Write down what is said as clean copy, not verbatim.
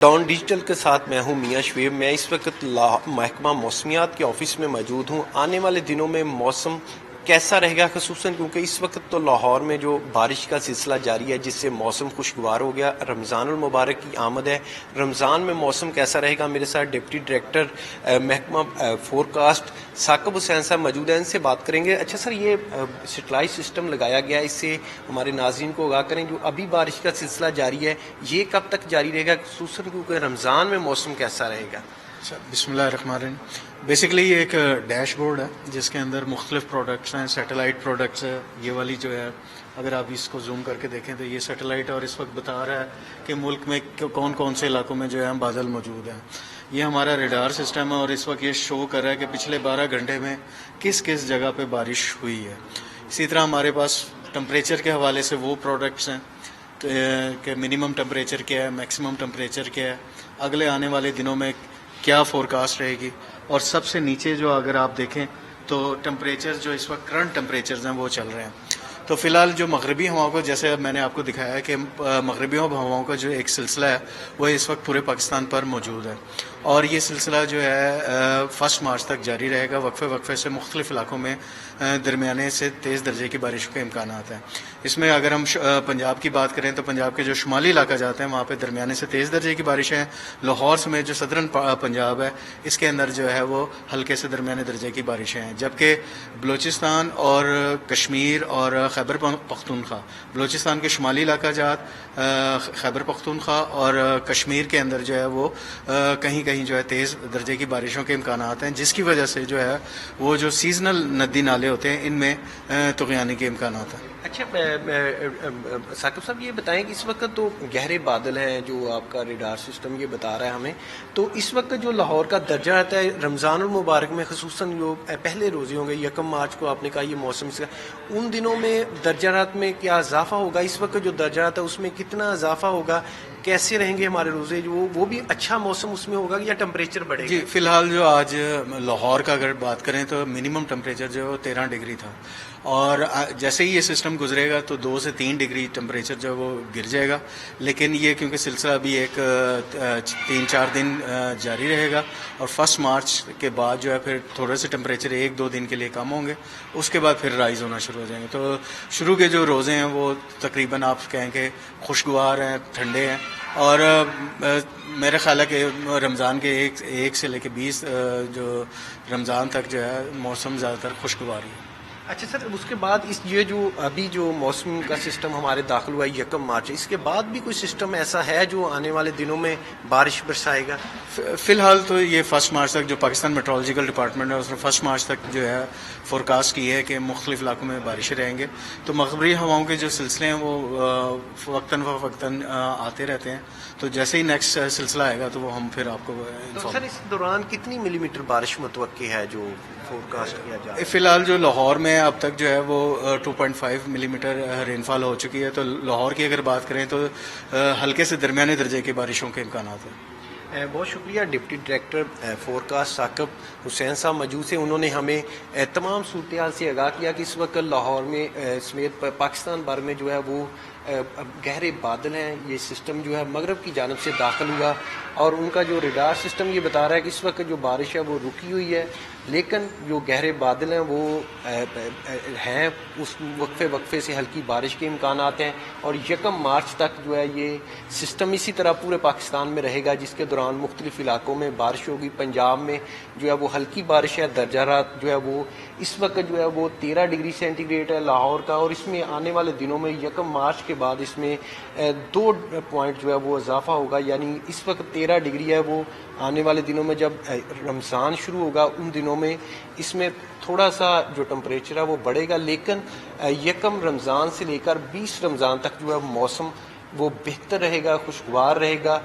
Dawn digital کے ساتھ میں ہوں میاں شعیب. میں اس وقت محکمہ موسمیات کے آفس میں موجود ہوں. آنے والے دنوں میں موسم کیسا رہے گا، خصوصاً کیونکہ اس وقت تو لاہور میں جو بارش کا سلسلہ جاری ہے جس سے موسم خوشگوار ہو گیا. رمضان المبارک کی آمد ہے. رمضان میں موسم کیسا رہے گا؟ میرے ساتھ ڈپٹی ڈائریکٹر محکمہ فورکاسٹ ثاقب حسین صاحب موجود ہیں، ان سے بات کریں گے. اچھا سر، یہ سیٹلائٹ سسٹم لگایا گیا، اس سے ہمارے ناظرین کو آگاہ کریں جو ابھی بارش کا سلسلہ جاری ہے یہ کب تک جاری رہے گا، خصوصاً کیونکہ رمضان میں موسم کیسا رہے گا؟ بسم اللہ الرحمن الرحیم. بیسکلی یہ ایک ڈیش بورڈ ہے جس کے اندر مختلف پروڈکٹس ہیں، سیٹلائٹ پروڈکٹس ہے. یہ والی جو ہے اگر آپ اس کو زوم کر کے دیکھیں تو یہ سیٹلائٹ اور اس وقت بتا رہا ہے کہ ملک میں کون کون سے علاقوں میں جو ہے بادل موجود ہیں. یہ ہمارا ریڈار سسٹم ہے اور اس وقت یہ شو کر رہا ہے کہ پچھلے 12 گھنٹے میں کس کس جگہ پہ بارش ہوئی ہے. اسی طرح ہمارے پاس ٹمپریچر کے حوالے سے وہ پروڈکٹس ہیں کہ منیمم ٹمپریچر کیا ہے، میکسیمم ٹمپریچر کیا ہے، اگلے آنے والے دنوں میں کیا فورکاسٹ رہے گی. اور سب سے نیچے جو اگر آپ دیکھیں تو ٹمپریچر جو اس وقت کرنٹ ٹمپریچرز ہیں وہ چل رہے ہیں. تو فی الحال جو مغربی ہواؤں کو، جیسے میں نے آپ کو دکھایا ہے کہ مغربی ہواؤں کا جو ایک سلسلہ ہے وہ اس وقت پورے پاکستان پر موجود ہے اور یہ سلسلہ جو ہے 1 مارچ تک جاری رہے گا. وقفے وقفے سے مختلف علاقوں میں درمیانے سے تیز درجے کی بارشوں کے امکانات ہیں. اس میں اگر ہم پنجاب کی بات کریں تو پنجاب کے جو شمالی علاقہ جاتے ہیں وہاں پہ درمیانے سے تیز درجے کی بارشیں ہیں. لاہور سمیت جو صدرن پنجاب ہے اس کے اندر جو ہے وہ ہلکے سے درمیانے درجے کی بارشیں ہیں. جبکہ بلوچستان اور کشمیر اور خیبر پختونخوا، بلوچستان کے شمالی علاقہ جات، خیبر پختونخوا اور کشمیر کے اندر جو ہے وہ کہیں کہیں جو ہے تیز درجے کی بارشوں کے امکانات ہیں، جس کی وجہ سے جو ہے وہ جو سیزنل ندی نالے ہوتے ہیں ان میں طغیانی کے امکانات ہیں. اچھا ثاقب صاحب، یہ بتائیں کہ اس وقت تو گہرے بادل ہیں جو آپ کا ریڈار سسٹم یہ بتا رہا ہے ہمیں، تو اس وقت جو لاہور کا درجہ رہتا ہے رمضان المبارک میں، خصوصاً جو پہلے روزے ہوں گے 1 مارچ کو آپ نے کہا یہ موسم سے، ان دنوں میں درجہ حرارت میں کیا اضافہ ہوگا؟ اس وقت جو درجہ حرارت ہے اس میں کتنا اضافہ ہوگا؟ کیسے رہیں گے ہمارے روزے؟ جو وہ بھی اچھا موسم اس میں ہوگا یا ٹمپریچر بڑھے گا؟ جی، فی الحال جو آج لاہور کا اگر بات کریں تو منیمم ٹمپریچر جو ہے وہ 13 ڈگری تھا اور جیسے ہی یہ سسٹم گزرے گا تو 2 سے 3 ڈگری ٹمپریچر جو ہے وہ گر جائے گا. لیکن یہ کیونکہ سلسلہ ابھی ایک 3-4 دن جاری رہے گا اور 1 مارچ کے بعد جو ہے پھر تھوڑے سے ٹمپریچر 1-2 دن کے لیے کم ہوں گے، اس کے بعد پھر رائز ہونا شروع ہو جائیں گے. تو شروع کے جو روزے ہیں وہ تقریباً آپ کہیں کہ خوشگوار ہیں، ٹھنڈے ہیں اور میرا خیال ہے کہ رمضان کے 1 سے لے کے 20 جو رمضان تک جو ہے موسم زیادہ تر خوشگوار ہے. اچھا سر، اس کے بعد یہ جو ابھی جو موسم کا سسٹم ہمارے داخل ہوا ہے 1 مارچ، اس کے بعد بھی کوئی سسٹم ایسا ہے جو آنے والے دنوں میں بارش برسائے گا؟ فی الحال تو یہ 1 مارچ تک جو پاکستان میٹرولوجیکل ڈپارٹمنٹ ہے اس نے 1 مارچ تک جو ہے فورکاسٹ کی ہے کہ مختلف علاقوں میں بارشیں رہیں گے. تو مغربی ہواؤں کے جو سلسلے ہیں وہ وقتاً فوقتاً آتے رہتے ہیں. تو جیسے ہی نیکسٹ سلسلہ آئے گا تو وہ ہم پھر آپ کو تو سر اس دوران کتنی ملی میٹر بارش متوقع ہے جو فورکاسٹ کیا جا رہا ہے؟ فی الحال جو لاہور میں اب تک جو ہے وہ 2.5 ملی میٹر رین فال ہو چکی ہے. تو لاہور کی اگر بات کریں تو ہلکے سے درمیانے درجے کی بارشوں کے امکانات ہیں. بہت شکریہ. ڈپٹی ڈائریکٹر فورکاسٹ ثاقب حسین صاحب موجود سے، انہوں نے ہمیں تمام صورتحال سے آگاہ کیا کہ اس وقت لاہور میں سمیت پاکستان بھر میں جو ہے وہ گہرے بادل ہیں. یہ سسٹم جو ہے مغرب کی جانب سے داخل ہوا اور ان کا جو ریڈار سسٹم یہ بتا رہا ہے کہ اس وقت جو بارش ہے وہ رکی ہوئی ہے، لیکن جو گہرے بادل ہیں وہ ہیں، اس وقفے سے ہلکی بارش کے امکانات ہیں اور 1 مارچ تک جو ہے یہ سسٹم اسی طرح پورے پاکستان میں رہے گا، جس کے دوران مختلف علاقوں میں بارش ہوگی. پنجاب میں جو ہے وہ ہلکی بارش ہے، درجہ حرارت جو ہے وہ اس وقت جو ہے وہ 13 ڈگری سینٹی گریڈ ہے لاہور کا، اور اس میں آنے والے دنوں میں 1 مارچ کے بعد اس میں 2 پوائنٹ جو ہے وہ اضافہ ہوگا. یعنی اس وقت 13 ڈگری ہے، وہ آنے والے دنوں میں جب رمضان شروع ہوگا ان دنوں میں اس میں تھوڑا سا جو ٹمپریچر ہے وہ بڑھے گا. لیکن 1 رمضان سے لے کر 20 رمضان تک جو ہے موسم وہ بہتر رہے گا، خوشگوار رہے گا.